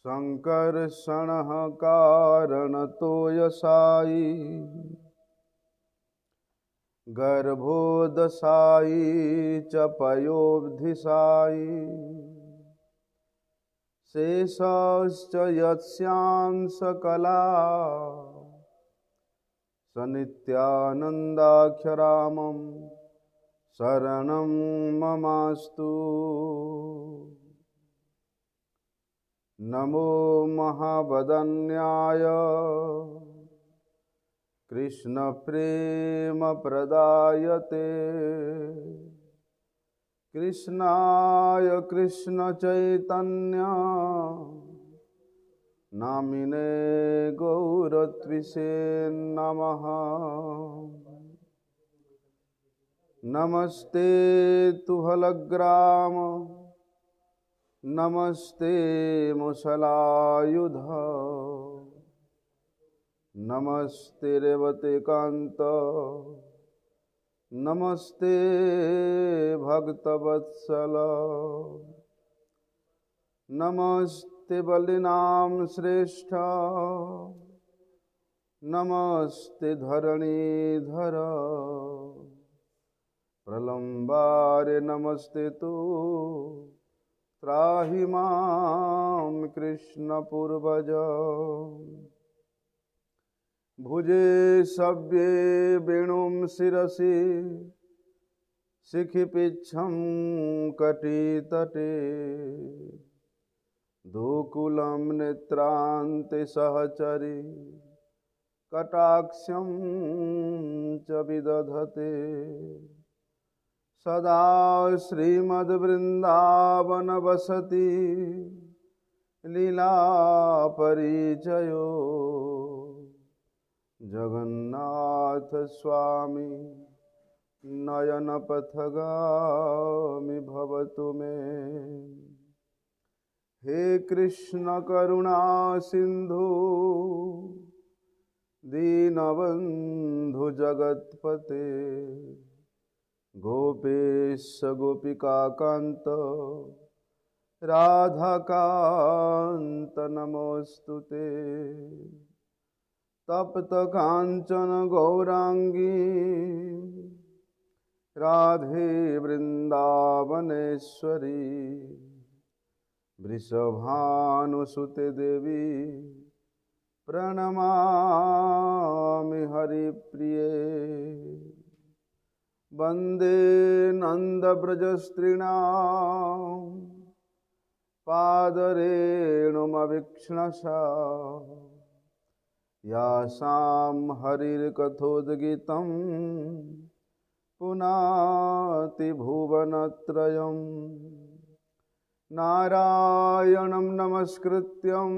संकर्षणः कारणतो यशायि गर्भोदशायि च पयोधिशायि शेषश्च यस्यां सकला स नित्यानन्दाख्यरामं शरणं ममास्तु। नमो महावदन्याय कृष्णप्रेमप्रदायते कृष्णाय कृष्णचैतन्य नामिने गौरत्विषे नमः। नमस्ते तुहलग्राम नमस्ते मुसलायुध नमस्ते रेवतीकांत नमस्ते भक्तवत्सल नमस्ते बलिनाम श्रेष्ठ नमस्ते धरणीधर प्रलंबारे नमस्ते तु त्राहि मां कृष्ण पूर्वज। भुजे सव्ये वेणुं शिरसि शिखिपिच्छं कटितटे दुकूलं नेत्रान्ते सहचरी कटाक्षं च विदधते सदा श्रीमद्वृन्दावन वसति लीला परिचयो जगन्नाथ स्वामी नयन पथगामी भवतु मे। हे कृष्ण करुणा सिंधु दीनबंधु जगत्पते गोपेश गोपिकाकांत राधाकांत नमोस्तुते। तप्त कांचन गौरांगी राधे वृंदावनेश्वरी वृषभानुसुते देवी प्रणमामि हरिप्रिये। वंदे नंदव्रजस्त्रीणां पादरेणुमवीक्ष्णसा यासां हरिर्कथोद्गीतं पुनाति भुवनत्रयं नारायणं नमस्कृत्यं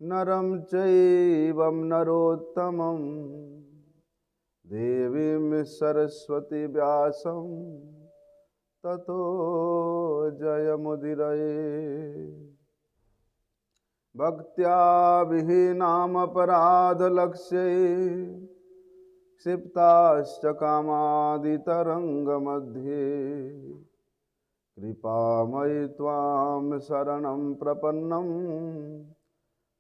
नरं चैव नरोत्तमं देवीं सरस्वती व्यासं ततो जयमुदीरये। भक्त्या विहीनामपराधलक्ष्ये क्षिप्ताश्च कामादितरङ्गमध्ये कृपामयि त्वां शरणं प्रपन्नं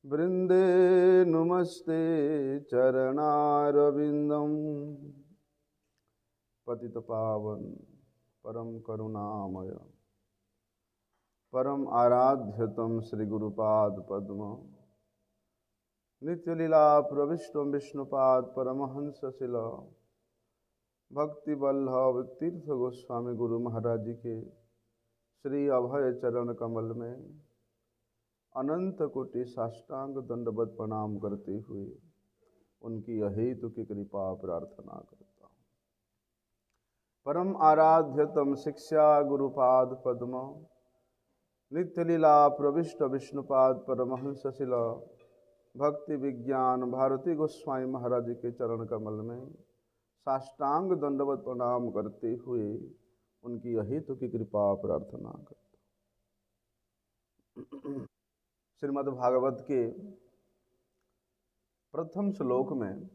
वृन्दे नुमस्ते चरणारविन्दम्। पतितपावन परम करुणामय परम आराध्यतम श्री गुरुपाद पद्म नित्य लीला प्रविष्टम विष्णुपाद परमहंस शिल भक्ति वल्लभ तीर्थ गोस्वामी गुरु महाराज जी के श्री अभय चरण कमल में अनंत कोटि साष्टांग दंडवत प्रणाम करते हुए उनकी अहेतु की कृपा प्रार्थना करता हूँ। परम आराध्यतम शिक्षा गुरुपाद पद्म नित्य लीला प्रविष्ट विष्णुपाद परमहंस शिल भक्ति विज्ञान भारती गोस्वामी महाराज के चरण कमल में साष्टांग दंडवत प्रणाम करते हुए उनकी अहेतु की कृपा प्रार्थना करता हूँ। श्रीमद् भागवत के प्रथम श्लोक में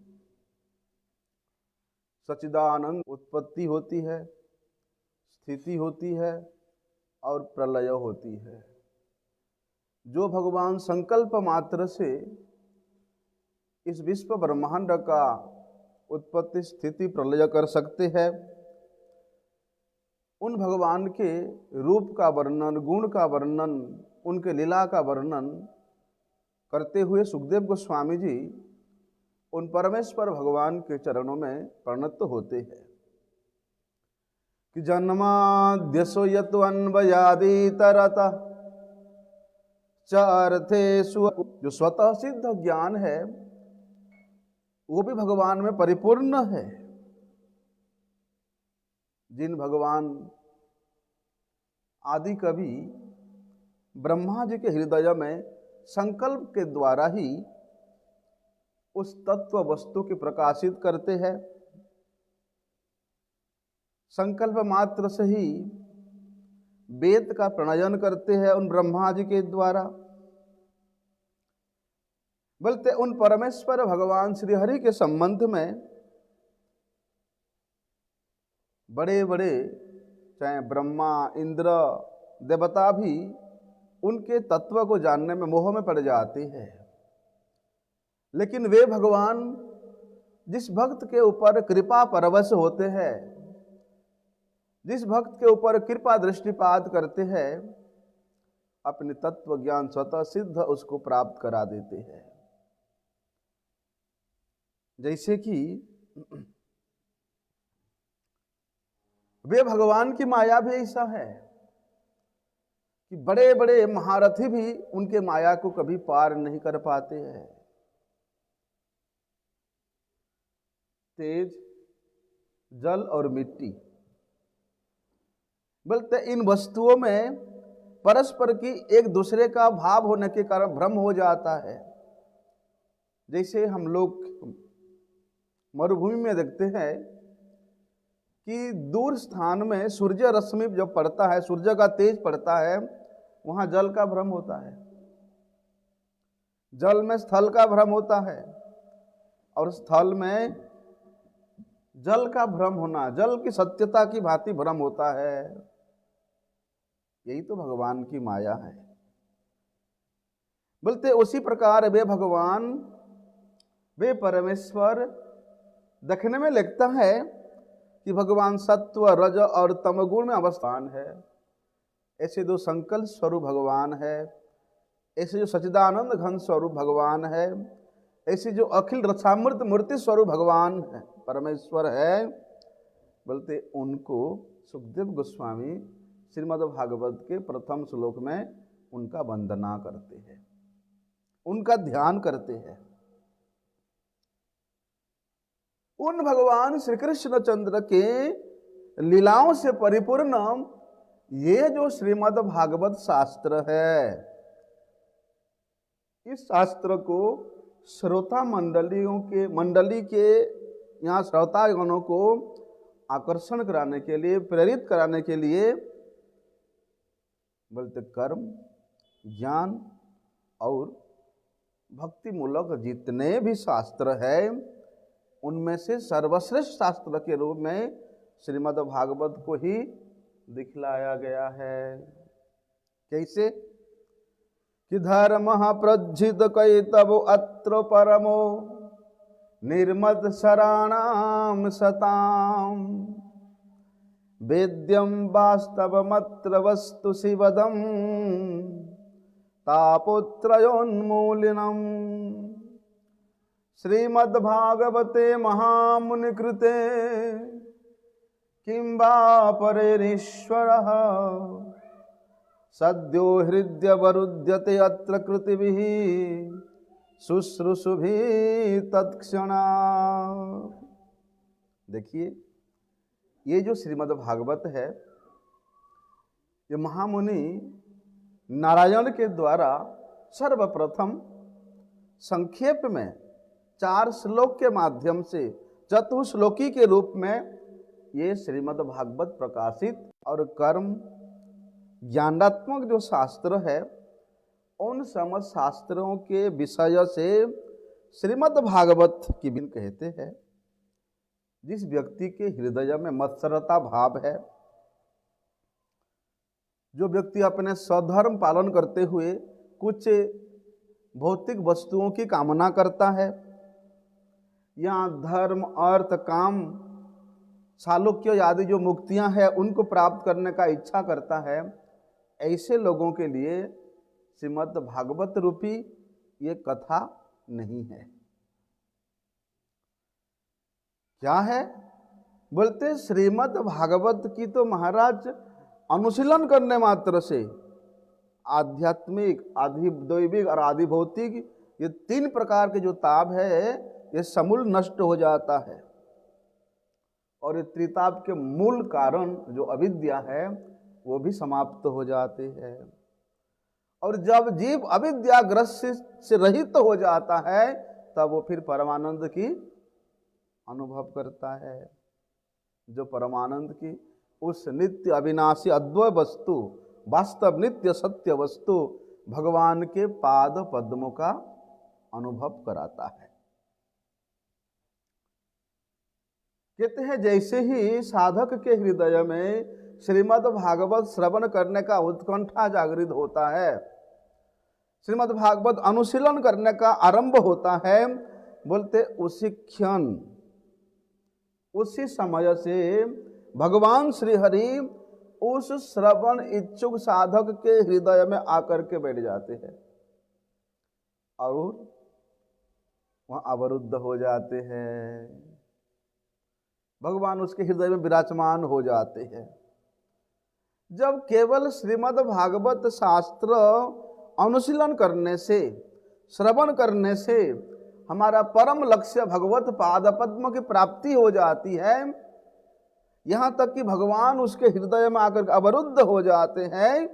सच्चिदानंद उत्पत्ति होती है, स्थिति होती है और प्रलय होती है। जो भगवान संकल्प मात्र से इस विश्व ब्रह्मांड का उत्पत्ति स्थिति प्रलय कर सकते हैं, उन भगवान के रूप का वर्णन, गुण का वर्णन, उनके लीला का वर्णन करते हुए सुखदेव गोस्वामी जी उन परमेश्वर भगवान के चरणों में प्रणत होते हैं कि जन्माद्यसो यत्वन्वयादितरतः चार्थेषु, जो स्वतः सिद्ध ज्ञान है वो भी भगवान में परिपूर्ण है। जिन भगवान आदि कवि ब्रह्मा जी के हृदय में संकल्प के द्वारा ही उस तत्व वस्तु की प्रकाशित करते हैं, संकल्प मात्र से ही वेद का प्रणयन करते हैं उन ब्रह्मा जी के द्वारा, बोलते उन परमेश्वर भगवान श्री हरि के संबंध में बड़े बड़े चाहे ब्रह्मा, इंद्र, देवता भी उनके तत्व को जानने में मोह में पड़ जाते हैं। लेकिन वे भगवान जिस भक्त के ऊपर कृपा परवश होते हैं, जिस भक्त के ऊपर कृपा दृष्टिपात करते हैं, अपने तत्व ज्ञान स्वतः सिद्ध उसको प्राप्त करा देते हैं। जैसे कि वे भगवान की माया भी ऐसा है कि बड़े बड़े महारथी भी उनके माया को कभी पार नहीं कर पाते हैं। तेज, जल और मिट्टी, बोलते इन वस्तुओं में परस्पर की एक दूसरे का भाव होने के कारण भ्रम हो जाता है। जैसे हम लोग मरुभूमि में देखते हैं कि दूर स्थान में सूर्य रश्मि जब पड़ता है, सूर्य का तेज पड़ता है, वहां जल का भ्रम होता है, जल में स्थल का भ्रम होता है, और स्थल में जल का भ्रम होना, जल की सत्यता की भांति भ्रम होता है। यही तो भगवान की माया है। बोलते उसी प्रकार वे भगवान, वे परमेश्वर, देखने में लगता है कि भगवान सत्व, रज और तमगुण में अवस्थान है। ऐसे जो संकल्प स्वरूप भगवान है, ऐसे जो सच्चिदानंद घन स्वरूप भगवान है, ऐसे जो अखिल रसामृत मूर्ति स्वरूप भगवान है, परमेश्वर है, बोलते उनको सुखदेव गोस्वामी श्रीमद् भागवत के प्रथम श्लोक में उनका वंदना करते हैं, उनका ध्यान करते हैं। उन भगवान श्री कृष्ण चंद्र के लीलाओं से परिपूर्ण ये जो श्रीमद् भागवत शास्त्र है, इस शास्त्र को श्रोता मंडली के यहाँ श्रोतागणों को आकर्षण कराने के लिए, प्रेरित कराने के लिए, बोलते कर्म, ज्ञान और भक्ति मूलक जितने भी शास्त्र है उनमें से सर्वश्रेष्ठ शास्त्र के रूप में श्रीमद् भागवत को ही दिखलाया गया है। कैसे कि धर्म प्रज्झित कैतवो अत्र परमो निर्मद शराणाम सताम वेद्यम वास्तवमत्र वस्तु शिवदम तापोत्रयोन्मूलिनम श्रीमद्भागवते महामुनिकृते किं वा परेरीश्वरः सद्यो हृद्यवरुध्यते अत्र कृतिभिः शुश्रूषुभिः तत्क्षणा। देखिए, ये जो श्रीमद्भागवत है, ये महामुनि नारायण के द्वारा सर्वप्रथम संक्षेप में 4 श्लोक के माध्यम से चतुश्लोकी के रूप में ये श्रीमद् भागवत प्रकाशित और कर्म ज्ञानात्मक जो शास्त्र है, उन समझ शास्त्रों के विषय से श्रीमद् भागवत की बिन कहते हैं। जिस व्यक्ति के हृदय में मत्सरता भाव है, जो व्यक्ति अपने स्वधर्म पालन करते हुए कुछ भौतिक वस्तुओं की कामना करता है या धर्म अर्थ काम सालोक्य आदि जो मुक्तियां हैं उनको प्राप्त करने का इच्छा करता है, ऐसे लोगों के लिए श्रीमद् भागवत रूपी ये कथा नहीं है। क्या है? बोलते श्रीमद् भागवत की तो महाराज अनुशीलन करने मात्र से आध्यात्मिक, आधिदैविक और आधिभौतिक ये तीन प्रकार के जो ताप है ये समूल नष्ट हो जाता है, और ये त्रिताप के मूल कारण जो अविद्या है वो भी समाप्त हो जाते हैं। और जब जीव अविद्याग्रस्त से रहित हो जाता है तब वो फिर परमानंद की अनुभव करता है। जो परमानंद की उस नित्य अविनाशी अद्वय वस्तु, वास्तव नित्य सत्य वस्तु भगवान के पाद पद्मों का अनुभव कराता है। कहते हैं जैसे ही साधक के हृदय में श्रीमद् भागवत श्रवण करने का उत्कंठा जागृत होता है, श्रीमद् भागवत अनुशीलन करने का आरंभ होता है, बोलते उसी क्षण उसी समय से भगवान श्री हरि उस श्रवण इच्छुक साधक के हृदय में आकर के बैठ जाते हैं और वहां अवरुद्ध हो जाते हैं। भगवान उसके हृदय में विराजमान हो जाते हैं। जब केवल श्रीमद् भागवत शास्त्र अनुशीलन करने से, श्रवण करने से हमारा परम लक्ष्य भगवत पाद पद्म की प्राप्ति हो जाती है, यहाँ तक कि भगवान उसके हृदय में आकर अवरुद्ध हो जाते हैं,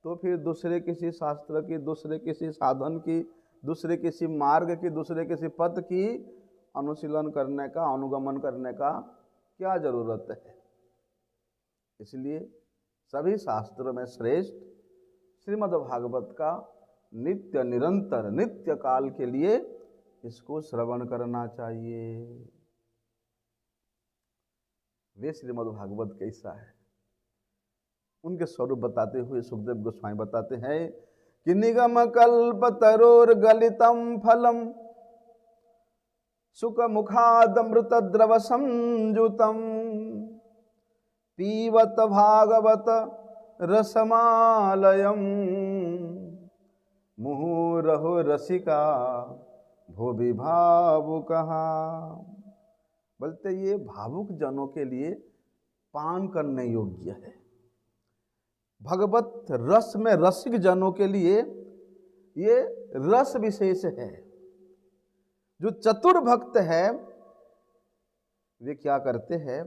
तो फिर दूसरे किसी शास्त्र की, दूसरे किसी साधन की, दूसरे किसी मार्ग की, दूसरे किसी पथ की अनुशीलन करने का, अनुगमन करने का क्या जरूरत है। इसलिए सभी शास्त्रों में श्रेष्ठ श्रीमद् भागवत का नित्य निरंतर नित्य काल के लिए इसको श्रवण करना चाहिए। वे श्रीमद् भागवत कैसा है उनके स्वरूप बताते हुए सुखदेव गोस्वामी बताते हैं कि निगम कल्प तरोर गलितम फलम सुख मुखादमृत द्रव संजुतम पीवत भागवत रसमालयम मुहुरहो रसिका भुवि भावुकहा। बोलते ये भावुक जनों के लिए पान करने योग्य है। भगवत रस में रसिक जनों के लिए ये रस विशेष है। जो चतुर भक्त है वे क्या करते हैं,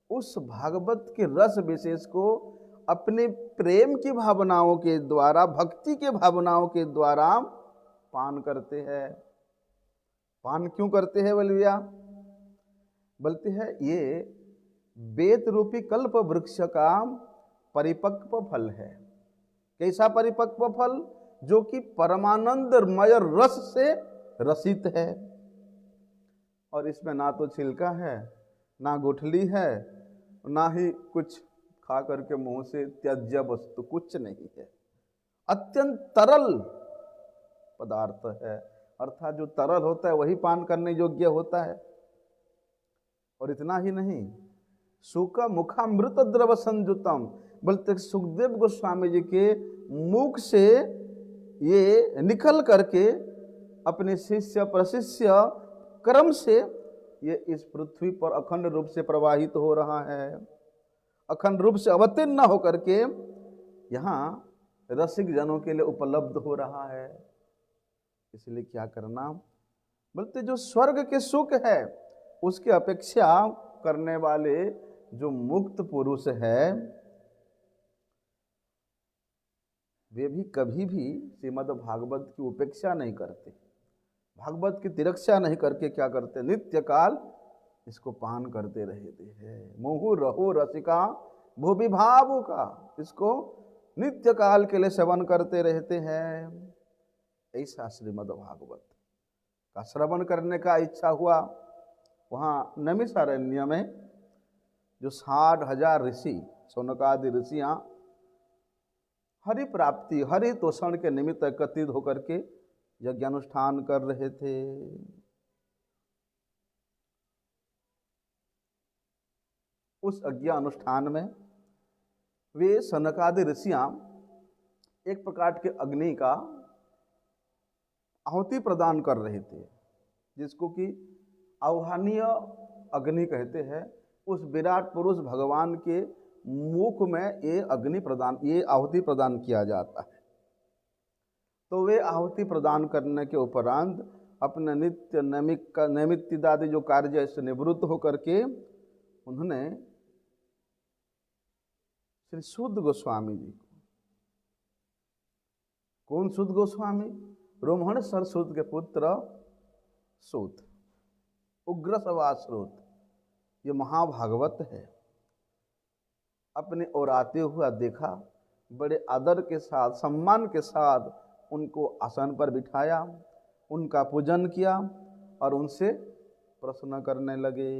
उस भागवत के रस विशेष को अपने प्रेम की भावनाओं के द्वारा, भक्ति के भावनाओं के द्वारा पान करते हैं। पान क्यों करते हैं बलविया? बोलते हैं ये वेद रूपी कल्प वृक्ष का परिपक्व फल है। कैसा परिपक्व फल? जो कि परमानंदमय रस से रसित है, और इसमें ना तो छिलका है, ना गुठली है, ना ही कुछ खा करके मुंह से त्याज्य वस्तु, कुछ नहीं है। अत्यंत तरल पदार्थ है, अर्थात जो तरल होता है वही पान करने योग्य होता है। और इतना ही नहीं, सुख मुखामृत द्रव संजुतम, बोलते सुखदेव गोस्वामी जी के मुख से ये निकल करके अपने शिष्य प्रशिष्य क्रम से ये इस पृथ्वी पर अखंड रूप से प्रवाहित हो रहा है, अखंड रूप से अवतीर्ण होकर के यहाँ रसिक जनों के लिए उपलब्ध हो रहा है। इसलिए क्या करना, बोलते जो स्वर्ग के सुख है उसकी अपेक्षा करने वाले जो मुक्त पुरुष है वे भी कभी भी श्रीमद् भागवत की उपेक्षा नहीं करते, भागवत की तिरक्षा नहीं करके क्या करते, नित्य काल इसको पान करते रहते हैं। मुहु रहो रसिका भुवि भावुका, इसको नित्य काल के लिए सेवन करते रहते हैं। ऐसा श्रीमद् भागवत का श्रवण करने का इच्छा हुआ। वहाँ नैमिषारण्य में जो 60,000 ऋषि, शौनकादि ऋषियाँ हरि प्राप्ति हरि तोषण के निमित्त एकत्रित होकर के यज्ञानुष्ठान कर रहे थे। उस यज्ञ अनुष्ठान में वे सनकादि ऋषियां एक प्रकार के अग्नि का आहुति प्रदान कर रहे थे, जिसको कि आह्वानीय अग्नि कहते हैं। उस विराट पुरुष भगवान के मुख में ये आहुति प्रदान किया जाता है। तो वे आहुति प्रदान करने के उपरांत अपने नित्य नैमित्तिकादि जो कार्य से निवृत्त होकर के उन्होंने श्री सूत गोस्वामी जी को, कौन सूत गोस्वामी? रोमहण सरसूत के पुत्र सूत, उग्र सवा सूत, ये महाभागवत है। अपने ओर आते हुआ देखा, बड़े आदर के साथ सम्मान के साथ उनको आसन पर बिठाया, उनका पूजन किया और उनसे प्रश्न करने लगे।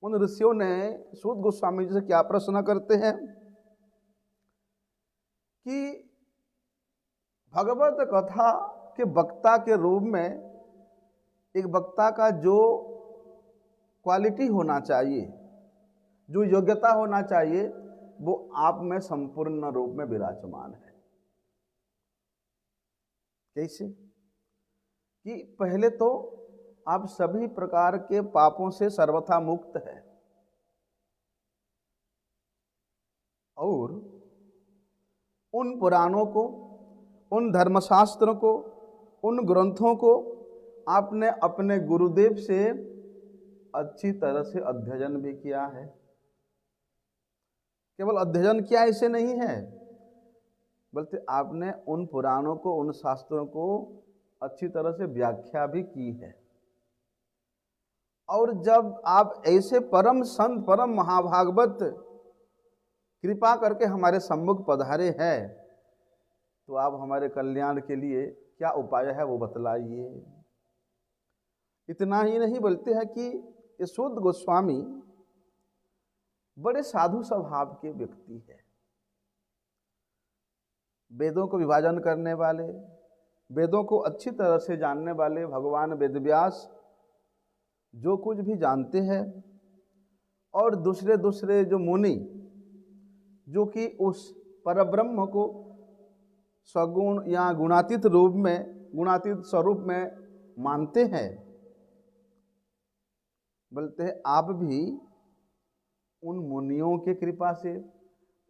उन ऋषियों ने सूत गोस्वामी जी से क्या प्रश्न करते हैं कि भगवत कथा के वक्ता के रूप में एक वक्ता का जो क्वालिटी होना चाहिए, जो योग्यता होना चाहिए, वो आप में संपूर्ण रूप में विराजमान है। कैसे? कि पहले तो आप सभी प्रकार के पापों से सर्वथा मुक्त है और उन पुराणों को, उन धर्मशास्त्रों को, उन ग्रंथों को आपने अपने गुरुदेव से अच्छी तरह से अध्ययन भी किया है। केवल अध्ययन किया ऐसे नहीं है, बल्कि आपने उन पुराणों को, उन शास्त्रों को अच्छी तरह से व्याख्या भी की है। और जब आप ऐसे परम संत, परम महाभागवत कृपा करके हमारे सम्मुख पधारे हैं, तो आप हमारे कल्याण के लिए क्या उपाय है वो बतलाइए। इतना ही नहीं, बोलते हैं कि ये सूत गोस्वामी बड़े साधु स्वभाव के व्यक्ति है। वेदों को विभाजन करने वाले, वेदों को अच्छी तरह से जानने वाले भगवान वेदव्यास जो कुछ भी जानते हैं, और दूसरे दूसरे जो मुनि जो कि उस परब्रह्म को सगुण या गुणातीत रूप में, गुणातीत स्वरूप में मानते हैं, बोलते हैं आप भी उन मुनियों के कृपा से,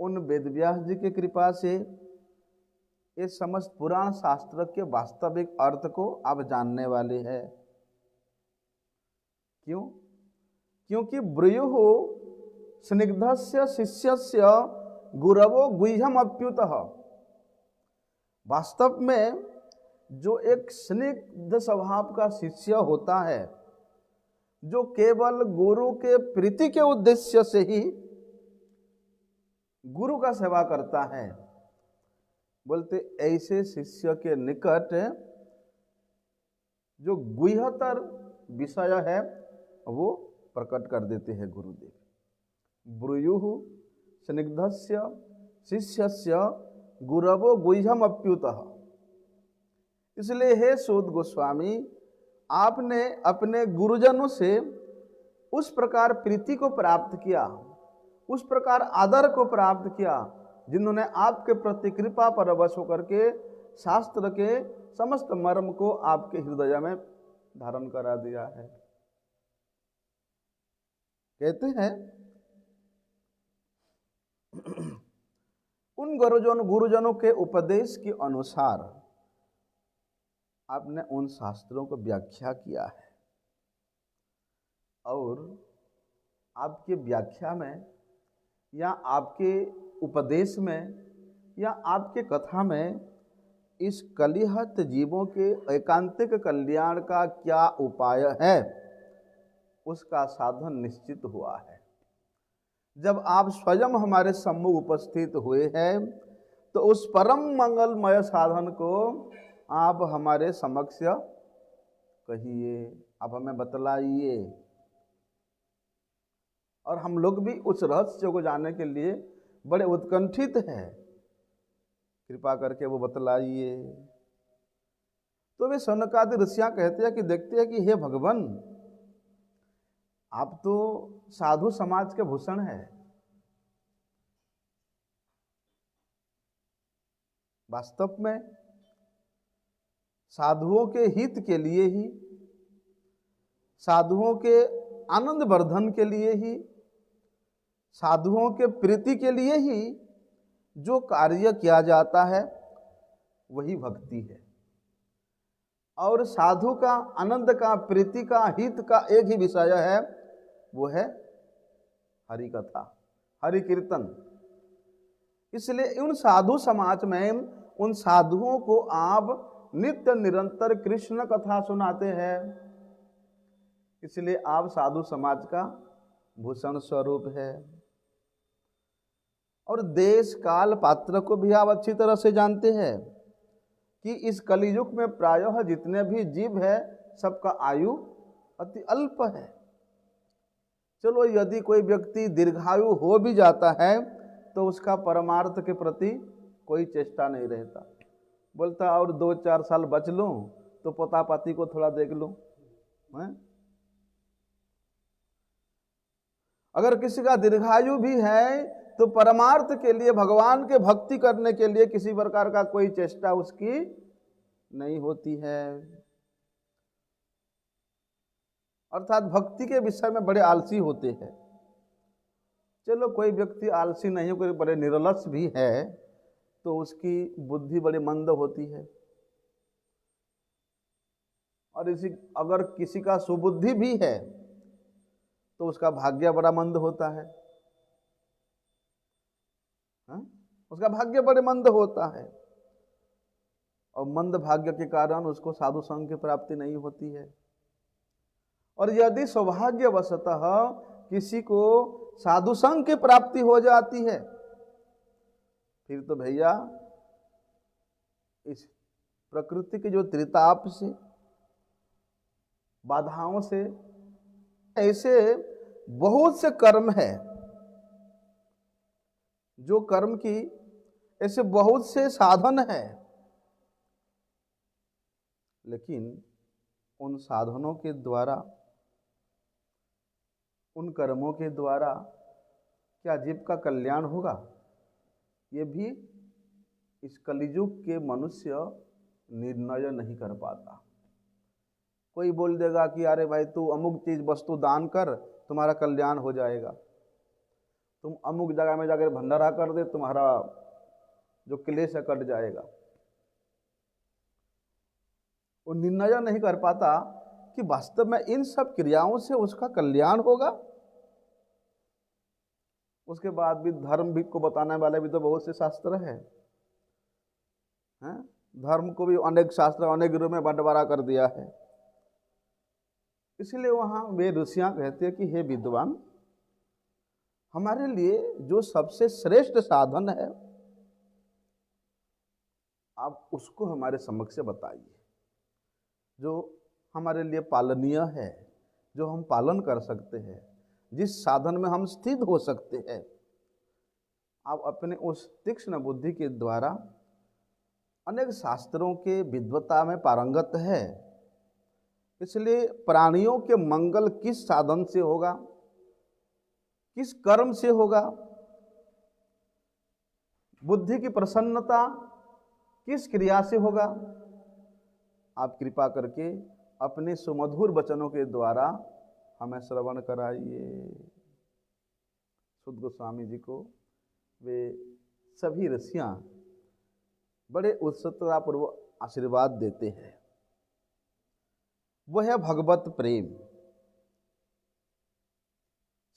उन वेदव्यास जी के कृपा से ये समस्त पुराण शास्त्र के वास्तविक अर्थ को आप जानने वाले हैं। क्यों? क्योंकि ब्रूयुः स्निग्धस्य शिष्यस्य गुरवो गुह्यम अप्युतः। वास्तव में जो एक स्निग्ध स्वभाव का शिष्य होता है, जो केवल गुरु के प्रीति के उद्देश्य से ही गुरु का सेवा करता है, बोलते ऐसे शिष्य के निकट जो गुह्यतर विषय है वो प्रकट कर देते हैं गुरुदेव। ब्रूयुः स्निग्धस्य शिष्यस्य गुरवो गुह्यम अप्युतः। इसलिए हे सूत गोस्वामी, आपने अपने गुरुजनों से उस प्रकार प्रीति को प्राप्त किया, उस प्रकार आदर को प्राप्त किया, जिन्होंने आपके प्रति कृपा परवश होकर के शास्त्र के समस्त मर्म को आपके हृदय में धारण करा दिया है। कहते हैं उन गुरुजनों के उपदेश के अनुसार आपने उन शास्त्रों को व्याख्या किया है, और आपके व्याख्या में या आपके उपदेश में या आपके कथा में इस कलिहत जीवों के एकांतिक कल्याण का क्या उपाय है, उसका साधन निश्चित हुआ है। जब आप स्वयं हमारे सम्मुख उपस्थित हुए हैं, तो उस परम मंगलमय साधन को आप हमारे समक्ष कहिए, आप हमें बतलाइए, और हम लोग भी उस रहस्य को जानने के लिए बड़े उत्कंठित हैं, कृपा करके वो बतलाइए। तो वे सनकादि ऋषियां कहते हैं कि देखते हैं कि हे भगवान, आप तो साधु समाज के भूषण हैं, वास्तव में साधुओं के हित के लिए ही, साधुओं के आनंद वर्धन के लिए ही, साधुओं के प्रीति के लिए ही जो कार्य किया जाता है वही भक्ति है। और साधु का आनंद का, प्रीति का, हित का एक ही विषय है, वो है हरि कथा, हरि कीर्तन। इसलिए उन साधु समाज में उन साधुओं को आप नित्य निरंतर कृष्ण कथा सुनाते हैं, इसलिए आप साधु समाज का भूषण स्वरूप है। और देश काल पात्र को भी आप अच्छी तरह से जानते हैं कि इस कलियुग में प्रायः जितने भी जीव है सबका आयु अति अल्प है। चलो यदि कोई व्यक्ति दीर्घायु हो भी जाता है तो उसका परमार्थ के प्रति कोई चेष्टा नहीं रहता, बोलता और 2-4 साल बच लूं तो पोता पाती को थोड़ा देख लूं। अगर किसी का दीर्घायु भी है तो परमार्थ के लिए, भगवान के भक्ति करने के लिए किसी प्रकार का कोई चेष्टा उसकी नहीं होती है। अर्थात भक्ति के विषय में बड़े आलसी होते हैं। चलो कोई व्यक्ति आलसी नहीं, कोई बड़े निरलस भी है तो उसकी बुद्धि बड़ी मंद होती है। और अगर किसी का सुबुद्धि भी है तो उसका भाग्य बड़ा मंद होता है, उसका भाग्य बड़े मंद होता है। और मंद भाग्य के कारण उसको साधु संघ की प्राप्ति नहीं होती है। और यदि सौभाग्यवशतः किसी को साधु संघ की प्राप्ति हो जाती है फिर तो भैया इस प्रकृति के जो त्रिताप से, बाधाओं से, ऐसे बहुत से कर्म है, जो कर्म की ऐसे बहुत से साधन है, लेकिन उन साधनों के द्वारा, उन कर्मों के द्वारा क्या जीव का कल्याण होगा, ये भी इस कलियुग के मनुष्य निर्णय नहीं कर पाता। कोई बोल देगा कि अरे भाई तू अमुक चीज वस्तु दान कर, तुम्हारा कल्याण हो जाएगा। तुम अमुक जगह में जाकर भंडारा कर दे, तुम्हारा जो क्लेश है कट जाएगा। वो निर्णय नहीं कर पाता कि वास्तव में इन सब क्रियाओं से उसका कल्याण होगा। उसके बाद भी धर्म भी को बताने वाले भी तो बहुत से शास्त्र हैं। धर्म को भी अनेक शास्त्र, अनेक रूप में बंटवारा कर दिया है। इसलिए वहां वे ऋषियां कहते हैं कि हे विद्वान, हमारे लिए जो सबसे श्रेष्ठ साधन है आप उसको हमारे समक्ष बताइए, जो हमारे लिए पालनीय है, जो हम पालन कर सकते हैं, जिस साधन में हम स्थित हो सकते हैं। आप अपने उस तीक्ष्ण बुद्धि के द्वारा अनेक शास्त्रों के विद्वता में पारंगत है, इसलिए प्राणियों के मंगल किस साधन से होगा, किस कर्म से होगा, बुद्धि की प्रसन्नता किस क्रिया से होगा, आप कृपा करके अपने सुमधुर वचनों के द्वारा हमें श्रवण कराइए। सुध गोस्वामी जी को वे सभी ऋषियां बड़े उत्सुकतापूर्वक आशीर्वाद देते हैं। वह है भगवत प्रेम।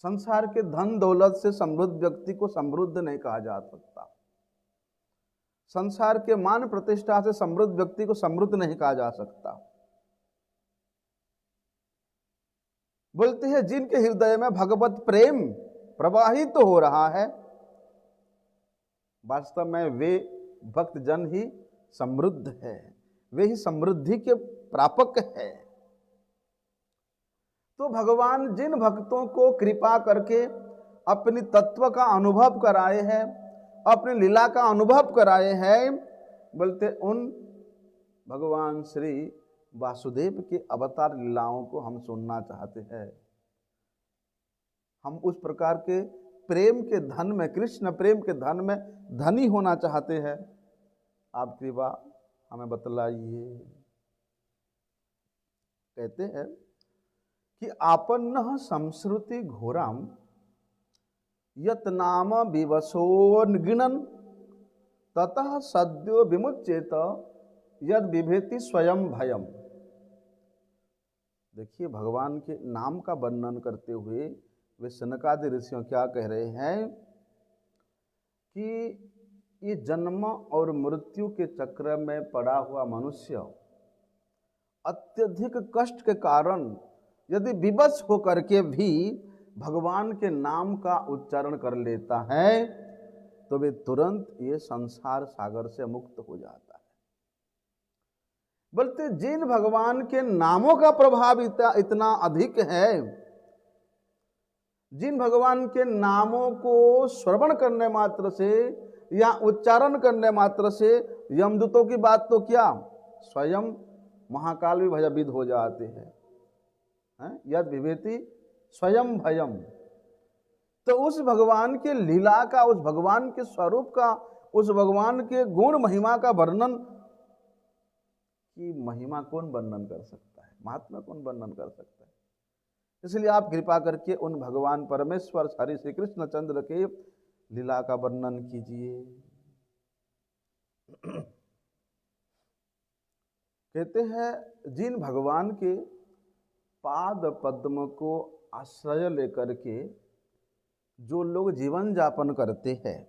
संसार के धन दौलत से समृद्ध व्यक्ति को समृद्ध नहीं कहा जा सकता। संसार के मान प्रतिष्ठा से समृद्ध व्यक्ति को समृद्ध नहीं कहा जा सकता। बोलते हैं जिनके हृदय में भगवत प्रेम प्रवाहित तो हो रहा है, वास्तव में वे भक्त जन ही समृद्ध है, वे ही समृद्धि के प्रापक है। तो भगवान जिन भक्तों को कृपा करके अपनी तत्व का अनुभव कराए हैं, अपनी लीला का अनुभव कराए हैं, बोलते उन भगवान श्री वासुदेव के अवतार लीलाओं को हम सुनना चाहते हैं। हम उस प्रकार के प्रेम के धन में, कृष्ण प्रेम के धन में धनी होना चाहते हैं। आप कृपा हमें बतलाइए। कहते हैं कि आपन्न संस्कृति घोराम यत नाम विवशोन्गिणन ततः सद्यो विमुच्येत यद विभेति स्वयं भयम। देखिए, भगवान के नाम का वर्णन करते हुए वे सनकादि ऋषियों क्या कह रहे हैं कि ये जन्म और मृत्यु के चक्र में पड़ा हुआ मनुष्य अत्यधिक कष्ट के कारण यदि विवश होकर के भी भगवान के नाम का उच्चारण कर लेता है तो वे तुरंत ये संसार सागर से मुक्त हो जाता है। बोलते जिन भगवान के नामों का प्रभाव इतना अधिक है, जिन भगवान के नामों को श्रवण करने मात्र से या उच्चारण करने मात्र से यमदूतों की बात तो क्या, स्वयं महाकाल भी भयभीत हो जाते हैं। यद विभेति स्वयं भयम। तो उस भगवान के लीला का, उस भगवान के स्वरूप का, उस भगवान के गुण महिमा का वर्णन की महिमा कौन वर्णन कर सकता है, महात्मा कौन वर्णन कर सकता है। इसलिए आप कृपा करके उन भगवान परमेश्वर हरि श्री कृष्ण चंद्र के लीला का वर्णन कीजिए। कहते हैं जिन भगवान के पाद पद्म को आश्रय लेकर के जो लोग जीवन यापन करते हैं,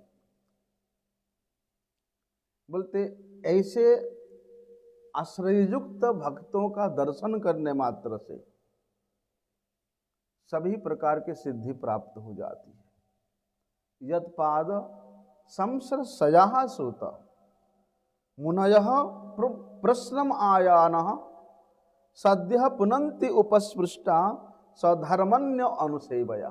बोलते ऐसे आश्रययुक्त भक्तों का दर्शन करने मात्र से सभी प्रकार की सिद्धि प्राप्त हो जाती है। यद पाद संसर्शया सुत मुनयः प्रश्नम आयानः सद्यः पुनन्ति उपस्पृष्टा सधर्मन्य अनुसेवया।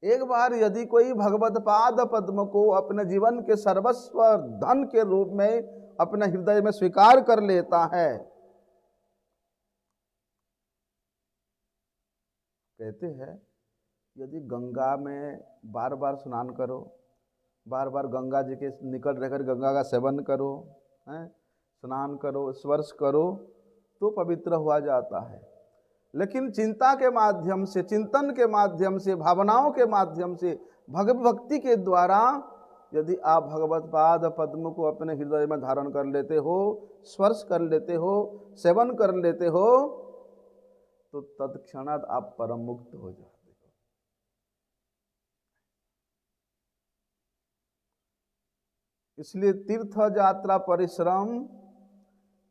एक बार यदि कोई भगवत पाद पद्म को अपने जीवन के सर्वस्व धन के रूप में अपने हृदय में स्वीकार कर लेता है, कहते हैं यदि गंगा में बार बार स्नान करो, बार बार गंगा जी के निकट रहकर गंगा का सेवन करो, स्नान करो, स्पर्श करो, तो पवित्र हुआ जाता है। लेकिन चिंता के माध्यम से, चिंतन के माध्यम से, भावनाओं के माध्यम से, भगवत भक्ति के द्वारा यदि आप भगवत पाद पद्म को अपने हृदय में धारण कर लेते हो, स्पर्श कर लेते हो, सेवन कर लेते हो, तो तत्क्षणात आप परम मुक्त हो जाते हो। इसलिए तीर्थ यात्रा परिश्रम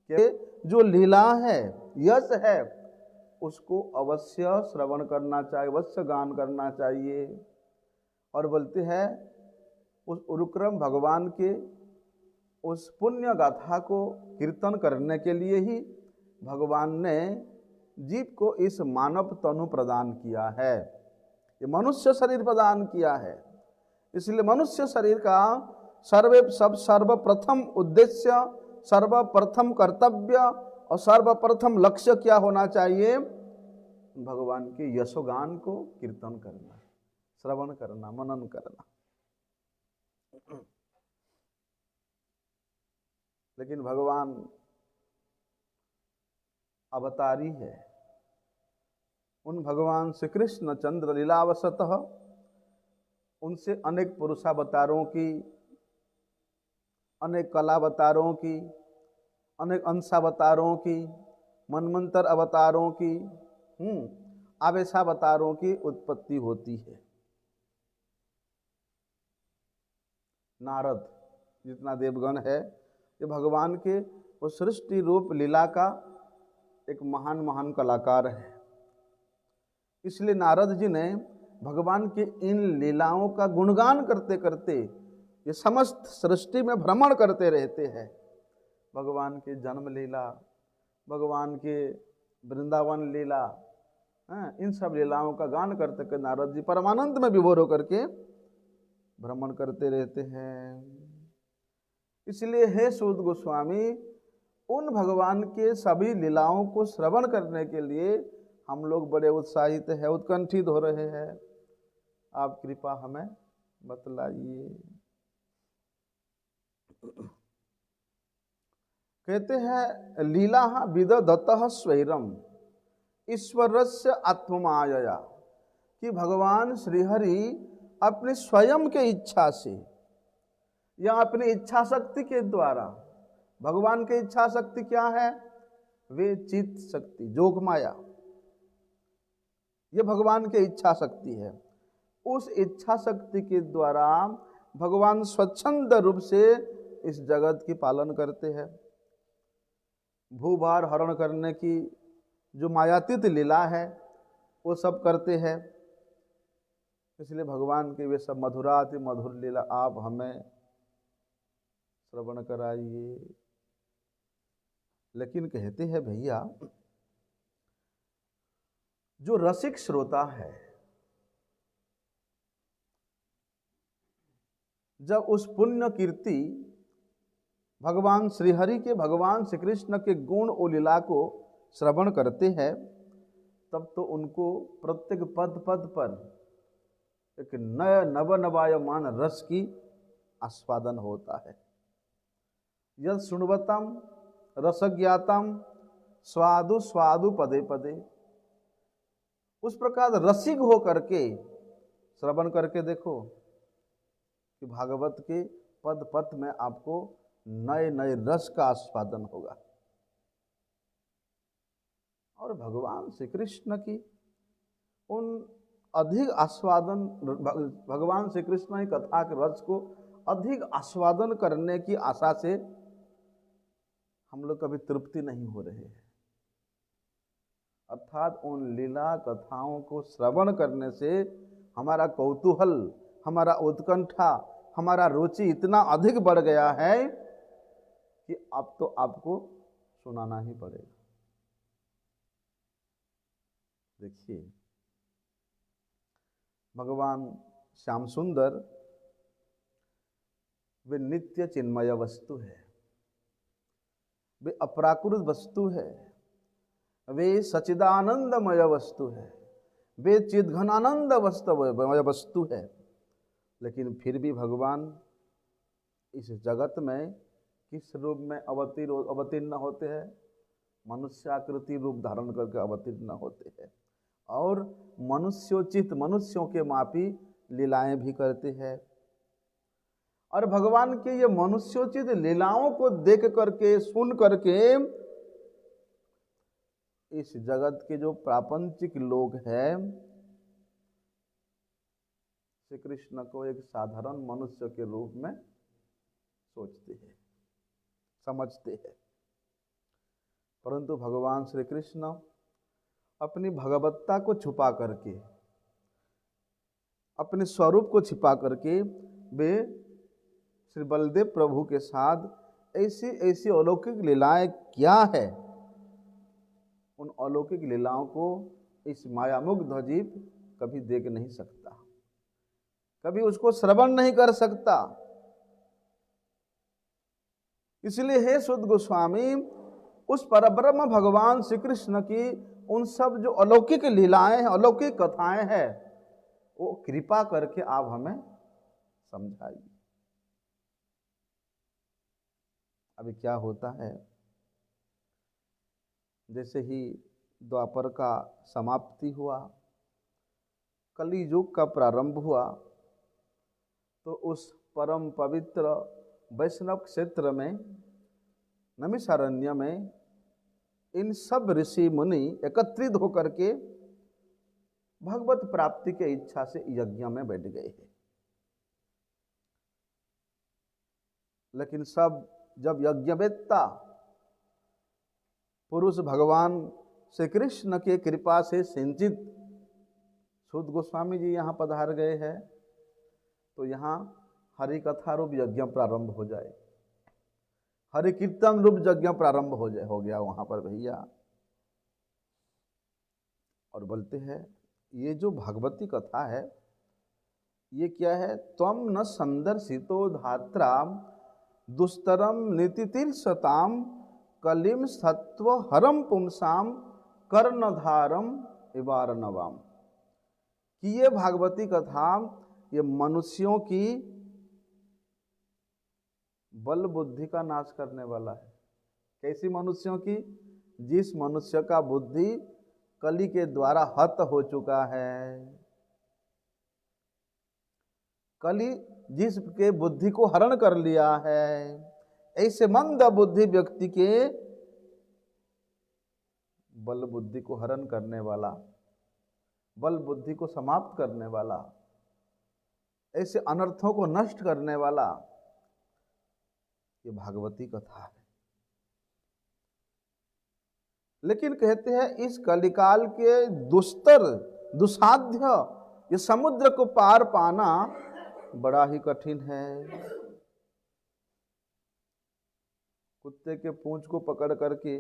के जो लीला है, यश है, उसको अवश्य श्रवण करना चाहिए, अवश्य गान करना चाहिए। और बोलते हैं उस उरुक्रम भगवान के उस पुण्य गाथा को कीर्तन करने के लिए ही भगवान ने जीव को इस मानव तनु प्रदान किया है, ये मनुष्य शरीर प्रदान किया है। इसलिए मनुष्य शरीर का सर्वप्रथम उद्देश्य, सर्वप्रथम कर्तव्य और सर्वप्रथम लक्ष्य क्या होना चाहिए? भगवान के यशोगान को कीर्तन करना, श्रवण करना, मनन करना। लेकिन भगवान अवतारी है। उन भगवान श्री कृष्ण चंद्र लीलावशतः उनसे अनेक पुरुषावतारों की, अनेक कलावतारों की, अनेक अंशावतारों की, मनमंत्र अवतारों की, आवेशावतारों की उत्पत्ति होती है। नारद जितना देवगण है, ये भगवान के उस सृष्टि रूप लीला का एक महान महान कलाकार है। इसलिए नारद जी ने भगवान के इन लीलाओं का गुणगान करते करते ये समस्त सृष्टि में भ्रमण करते रहते हैं। भगवान के जन्म लीला, भगवान के वृंदावन लीला, इन सब लीलाओं का गान करते करते नारद जी परमानंद में विभोर होकर के भ्रमण करते रहते हैं। इसलिए हे सूत गोस्वामी, उन भगवान के सभी लीलाओं को श्रवण करने के लिए हम लोग बड़े उत्साहित है, उत्कंठित हो रहे हैं। आप कृपा हमें बतलाइए। कहते हैं लीला विदधतः स्वैरम ईश्वरस्य आत्ममायया, कि भगवान श्रीहरि अपने स्वयं के इच्छा से या अपनी इच्छा शक्ति के द्वारा, भगवान की इच्छा शक्ति क्या है? वे चित्त शक्ति, जोग माया, ये भगवान की इच्छा शक्ति है। उस इच्छा शक्ति के द्वारा भगवान स्वच्छंद रूप से इस जगत की पालन करते हैं। भूभार हरण करने की जो मायातीत लीला है वो सब करते हैं। इसलिए भगवान के वे सब मधुराति मधुर लीला आप हमें श्रवण कराइए। लेकिन कहते हैं भैया, जो रसिक श्रोता है, जब उस पुण्य कीर्ति भगवान श्रीहरि के, भगवान श्री कृष्ण के गुण और लीला को श्रवण करते हैं, तब तो उनको प्रत्येक पद पद पर एक नया नवनवायमान रस की आस्वादन होता है। यद शुण्वतम रसज्ञातम स्वादु स्वादु पदे पदे, उस प्रकार रसिक हो करके श्रवण करके देखो कि भागवत के पद पद में आपको नए नए रस का आस्वादन होगा। और भगवान श्री कृष्ण की उन अधिक आस्वादन, भगवान श्री कृष्ण की कथा के रस को अधिक आस्वादन करने की आशा से हम लोग कभी तृप्ति नहीं हो रहे हैं। अर्थात उन लीला कथाओं को श्रवण करने से हमारा कौतूहल, हमारा उत्कंठा, हमारा रुचि इतना अधिक बढ़ गया है कि अब तो आपको सुनाना ही पड़ेगा। देखिए, भगवान श्याम सुंदर वे नित्य चिन्मय वस्तु है, वे अपराकृत वस्तु है, वे सचिदानंदमय वस्तु है, वे चिद्घनानंद वस्तु है। लेकिन फिर भी भगवान इस जगत में किस रूप में अवतीर्ण होते हैं? मनुष्याकृति रूप धारण करके अवतीर्ण होते हैं और मनुष्योचित, मनुष्यों के मापी लीलाएं भी करते हैं। और भगवान के ये मनुष्योचित लीलाओं को देख करके, सुन करके इस जगत के जो प्रापंचिक लोग हैं, श्री कृष्ण को एक साधारण मनुष्य के रूप में सोचते हैं, समझते हैं। परंतु भगवान श्री कृष्ण अपनी भगवत्ता को छुपा करके, अपने स्वरूप को छिपा करके वे श्री बलदेव प्रभु के साथ ऐसी ऐसी अलौकिक लीलाएं क्या है, उन अलौकिक लीलाओं को इस मायामुग्ध जीव कभी देख नहीं सकता, कभी उसको श्रवण नहीं कर सकता। इसलिए हे सुत गोस्वामी, उस परब्रह्म भगवान श्री कृष्ण की उन सब जो अलौकिक लीलाएं हैं, अलौकिक कथाएं हैं, वो कृपा करके आप हमें समझाइए। अभी क्या होता है, जैसे ही द्वापर का समाप्ति हुआ, कली युग का प्रारंभ हुआ, तो उस परम पवित्र वैष्णव क्षेत्र में, नैमिषारण्य में, इन सब ऋषि मुनि एकत्रित होकर के भगवत प्राप्ति के इच्छा से यज्ञ में बैठ गए हैं। लेकिन सब जब यज्ञवेत्ता पुरुष भगवान श्री कृष्ण के कृपा से सिंचित सूत गोस्वामी जी यहाँ पधार गए हैं, तो यहाँ हरि कथा रूप यज्ञ प्रारंभ हो जाए, हरि कीर्तन रूप यज्ञ प्रारंभ हो गया वहां पर भैया। और बोलते हैं ये जो भागवती कथा है ये क्या है, त्वम न संदर्शितो धात्रा दुस्तरम नीतितीर्षताम कलिम सत्व हरम पुंसाम कर्णधारम इवारनवाम, कि ये भागवती कथा ये मनुष्यों की बल बुद्धि का नाश करने वाला है। कैसी मनुष्यों की? जिस मनुष्य का बुद्धि कली के द्वारा हत हो चुका है। कली जिसके बुद्धि को हरण कर लिया है, ऐसे मंद बुद्धि व्यक्ति के बल बुद्धि को हरण करने वाला, बल बुद्धि को समाप्त करने वाला, ऐसे अनर्थों को नष्ट करने वाला ये भागवती कथा है। लेकिन कहते हैं इस कलिकाल के दुस्तर दुसाध्य ये समुद्र को पार पाना बड़ा ही कठिन है। कुत्ते के पूंछ को पकड़ करके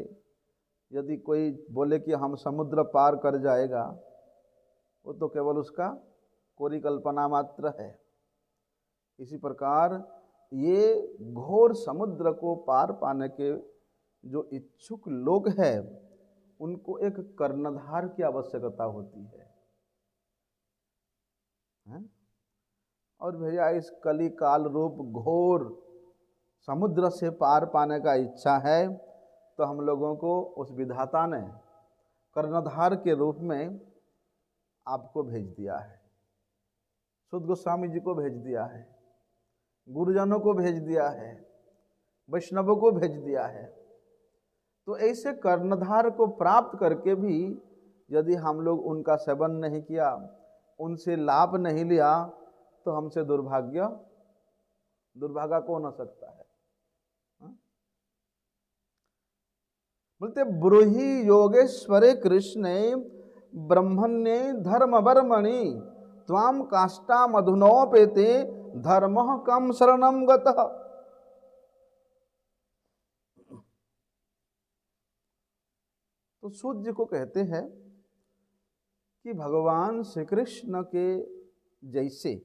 यदि कोई बोले कि हम समुद्र पार कर जाएगा, वो तो केवल उसका कोरी कल्पना मात्र है। इसी प्रकार ये घोर समुद्र को पार पाने के जो इच्छुक लोग हैं उनको एक कर्णधार की आवश्यकता होती है। और भैया इस कली काल रूप घोर समुद्र से पार पाने का इच्छा है तो हम लोगों को उस विधाता ने कर्णधार के रूप में आपको भेज दिया है, शुद्ध गोस्वामी जी को भेज दिया है, गुरुजनों को भेज दिया है, वैष्णवों को भेज दिया है। तो ऐसे कर्णधार को प्राप्त करके भी यदि हम लोग उनका सेवन नहीं किया, उनसे लाभ नहीं लिया, तो हमसे दुर्भागा कौन हो सकता है? बोलते ब्रूहि योगेश्वरे कृष्णे ब्रह्मण्ये धर्म वर्मणि त्वाम काष्टा मधुनोपेते धर्मः कम शरणम गतः। तो सूत जी को कहते हैं कि भगवान श्री कृष्ण के जैसे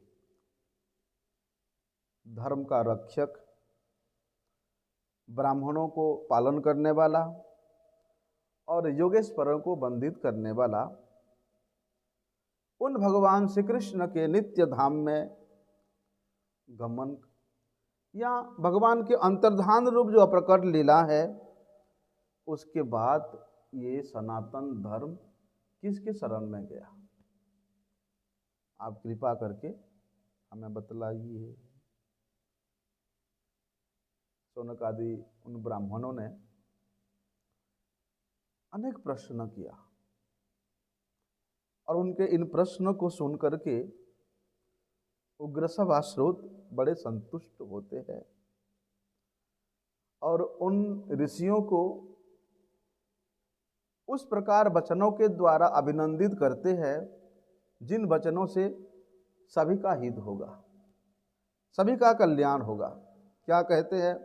धर्म का रक्षक, ब्राह्मणों को पालन करने वाला और योगेश्वरों को बंधित करने वाला, उन भगवान श्री कृष्ण के नित्य धाम में गमन या भगवान के अंतर्धान रूप जो प्रकट लीला है, उसके बाद ये सनातन धर्म किसके शरण में गया? आप कृपा करके हमें बतलाइए। शौनक आदि उन ब्राह्मणों ने अनेक प्रश्न किया और उनके इन प्रश्नों को सुन करके उग्रसभाश्रोत बड़े संतुष्ट होते हैं और उन ऋषियों को उस प्रकार वचनों के द्वारा अभिनंदित करते हैं जिन वचनों से सभी का हित होगा, सभी का कल्याण होगा। क्या कहते हैं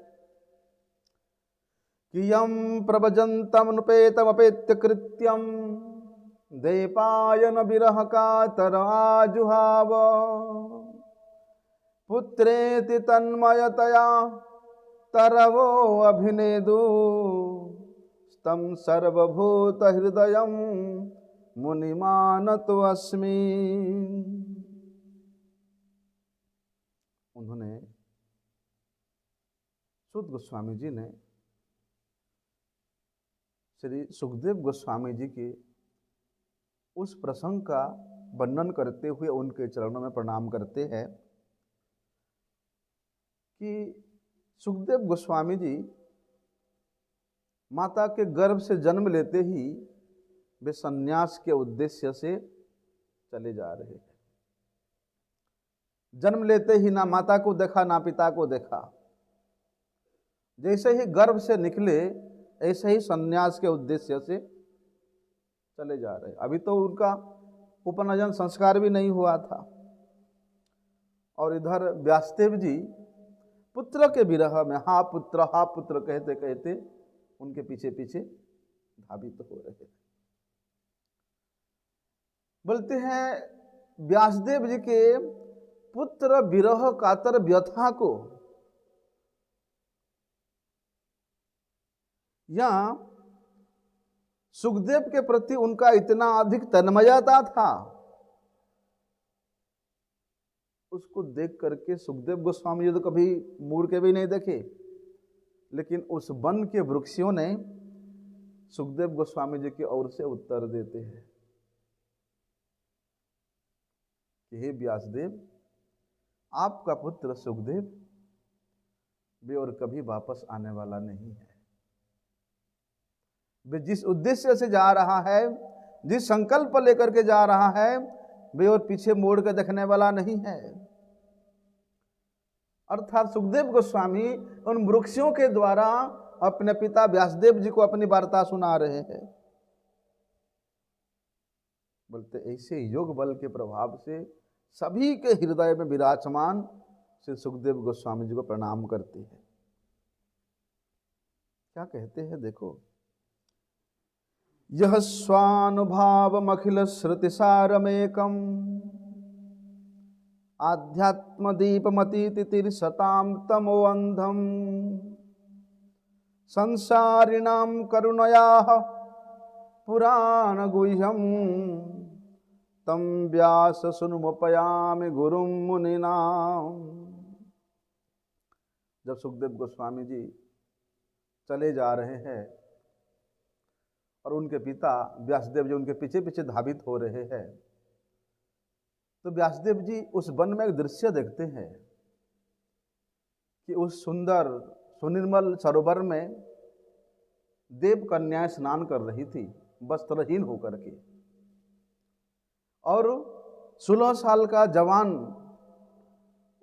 कि यम प्रभजन्तम नुपेतमपेत्य कृत्यम देपायन विरह कातर आजुहाव पुत्रेति तन्मयतया तरवो अभिनेदु तम सर्वभूत हृदयम मुनिमानतो अस्मि। उन्होंने सूत गोस्वामी जी ने श्री सुखदेव गोस्वामी जी के उस प्रसंग का वर्णन करते हुए उनके चरणों में प्रणाम करते हैं कि सुखदेव गोस्वामी जी माता के गर्भ से जन्म लेते ही वे संन्यास के उद्देश्य से चले जा रहे हैं। जन्म लेते ही ना माता को देखा ना पिता को देखा, जैसे ही गर्भ से निकले ऐसे ही संन्यास के उद्देश्य से चले जा रहे। अभी तो उनका उपनयन संस्कार भी नहीं हुआ था और इधर व्यासदेव जी पुत्र के विरह में हा पुत्र कहते कहते उनके पीछे पीछे धावित हो रहे थे। बोलते हैं व्यासदेव जी के पुत्र विरह कातर व्यथा को या सुखदेव के प्रति उनका इतना अधिक तन्मयता था, उसको देख करके सुखदेव गोस्वामी जी तो कभी मुड़ के भी नहीं देखे, लेकिन उस वन के वृक्षों ने सुखदेव गोस्वामी जी की ओर से उत्तर देते हैं कि हे व्यासदेव, आपका पुत्र सुखदेव वे और कभी वापस आने वाला नहीं है। वे जिस उद्देश्य से जा रहा है, जिस संकल्प लेकर के जा रहा है, वे और पीछे मोड़ के देखने वाला नहीं है। अर्थात सुखदेव गोस्वामी उन वृक्षों के द्वारा अपने पिता व्यासदेव जी को अपनी वार्ता सुना रहे हैं। बोलते ऐसे योग बल के प्रभाव से सभी के हृदय में विराजमान श्री सुखदेव गोस्वामी जी को प्रणाम करते हैं। क्या कहते हैं देखो, यह स्वानुभावमखिल श्रुतिसारमेकम् आध्यात्मदीपमतीतिर्षतां तमोअन्धम् संसारिणां करुणयाः पुराणगुह्यं तं व्याससूनुमुपयामि गुरुं मुनीनां। जब सुखदेव गोस्वामी जी चले जा रहे हैं और उनके पिता व्यासदेव जी उनके पीछे पीछे धावित हो रहे हैं, तो व्यासदेव जी उस वन में एक दृश्य देखते हैं कि उस सुंदर सुनिर्मल सरोवर में देव कन्याएं स्नान कर रही थी वस्त्रहीन होकर के, और 16 साल का जवान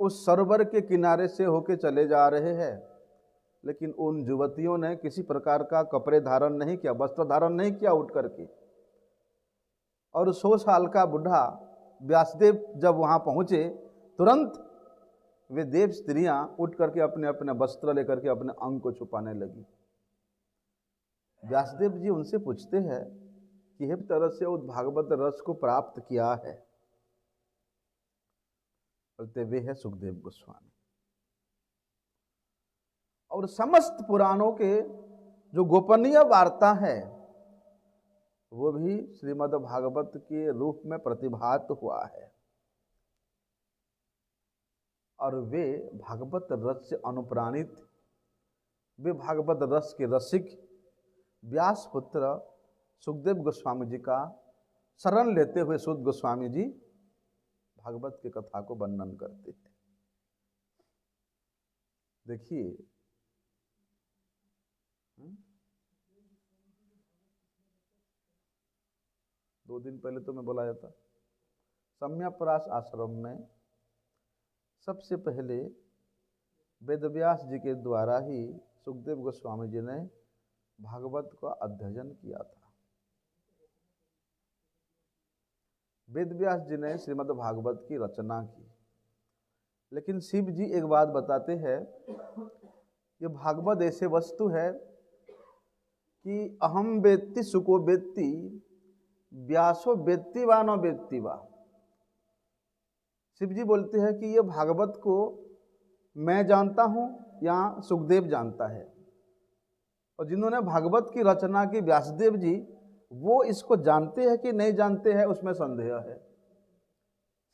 उस सरोवर के किनारे से होके चले जा रहे हैं, लेकिन उन युवतियों ने किसी प्रकार का कपड़े धारण नहीं किया, वस्त्र धारण नहीं किया उठ करके। और 100 साल का बूढ़ा व्यासदेव जब वहां पहुंचे, तुरंत वे देव स्त्रियां उठ करके अपने अपने वस्त्र लेकर के अपने अंग को छुपाने लगी। व्यासदेव जी उनसे पूछते हैं कि हे तरह से उस भागवत रस को प्राप्त किया है। बोलते वे है सुखदेव गोस्वामी। और समस्त पुराणों के जो गोपनीय वार्ता है वो भी श्रीमद् भागवत के रूप में प्रतिभात हुआ है, और वे भागवत रस से अनुप्राणित, वे भागवत रस के रसिक व्यास पुत्र सुखदेव गोस्वामी जी का शरण लेते हुए सुध गोस्वामी जी भागवत की कथा को वर्णन करते हैं। देखिए, 2 दिन पहले तो मैं बुलाया था, सम्यपरास आश्रम में सबसे पहले वेदव्यास जी के द्वारा ही सुखदेव गोस्वामी जी ने भागवत का अध्ययन किया था। वेदव्यास जी ने श्रीमद् भागवत की रचना की, लेकिन शिव जी एक बात बताते हैं, ये भागवत ऐसे वस्तु है कि अहम वेत्ति सुको वेत्ति व्यासो वेत्ति वा न वेत्ति वा। शिव जी बोलते हैं कि ये भागवत को मैं जानता हूँ या सुखदेव जानता है, और जिन्होंने भागवत की रचना की व्यासदेव जी, वो इसको जानते हैं कि नहीं जानते हैं उसमें संदेह है।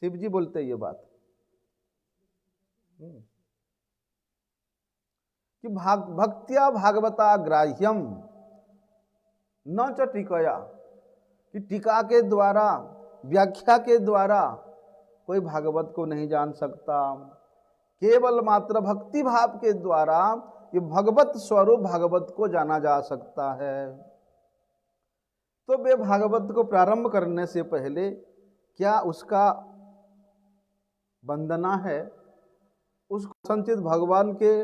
शिव जी बोलते हैं ये बात कि भक्त्या भागवता ग्राह्यम न च टीकया, कि टीका के द्वारा, व्याख्या के द्वारा कोई भागवत को नहीं जान सकता। केवल मात्र भक्ति भाव के द्वारा ये भगवत स्वरूप भागवत को जाना जा सकता है। तो वे भागवत को प्रारंभ करने से पहले क्या उसका वंदना है, उसको संचित भगवान के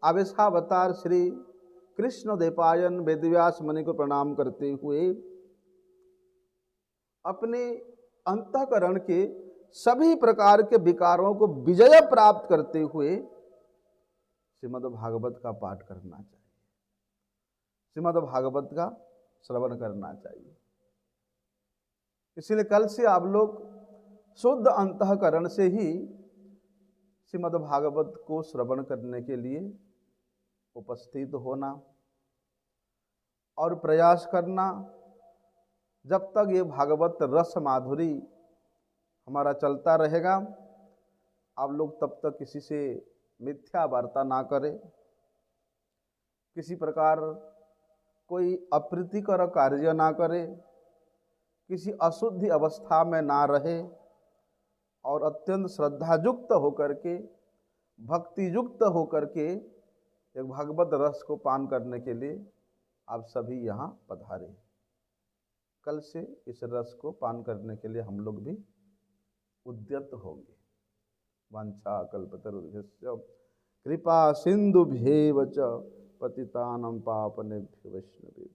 आवेशावतार श्री कृष्ण देवपायन वेदव्यास मुनि को प्रणाम करते हुए अपने अंतःकरण के सभी प्रकार के विकारों को विजय प्राप्त करते हुए श्रीमद् भागवत का पाठ करना चाहिए, श्रीमद् भागवत का श्रवण करना चाहिए। इसलिए कल से आप लोग शुद्ध अंतःकरण से ही श्रीमद् भागवत को श्रवण करने के लिए उपस्थित होना और प्रयास करना। जब तक ये भागवत रस माधुरी हमारा चलता रहेगा, आप लोग तब तक किसी से मिथ्या वार्ता ना करें, किसी प्रकार कोई अप्रीतिकर कार्य ना करे, किसी अशुद्धि अवस्था में ना रहे और अत्यंत श्रद्धायुक्त होकर के, भक्ति युक्त होकर के एक भागवत रस को पान करने के लिए आप सभी यहाँ पधारे। कल से इस रस को पान करने के लिए हम लोग भी उद्यत होंगे। वांछा कल्पतरुभ्यश्च कृपा सिंधुभ्येव च पतितानां पावनेभ्यो वैष्णवेभ्यो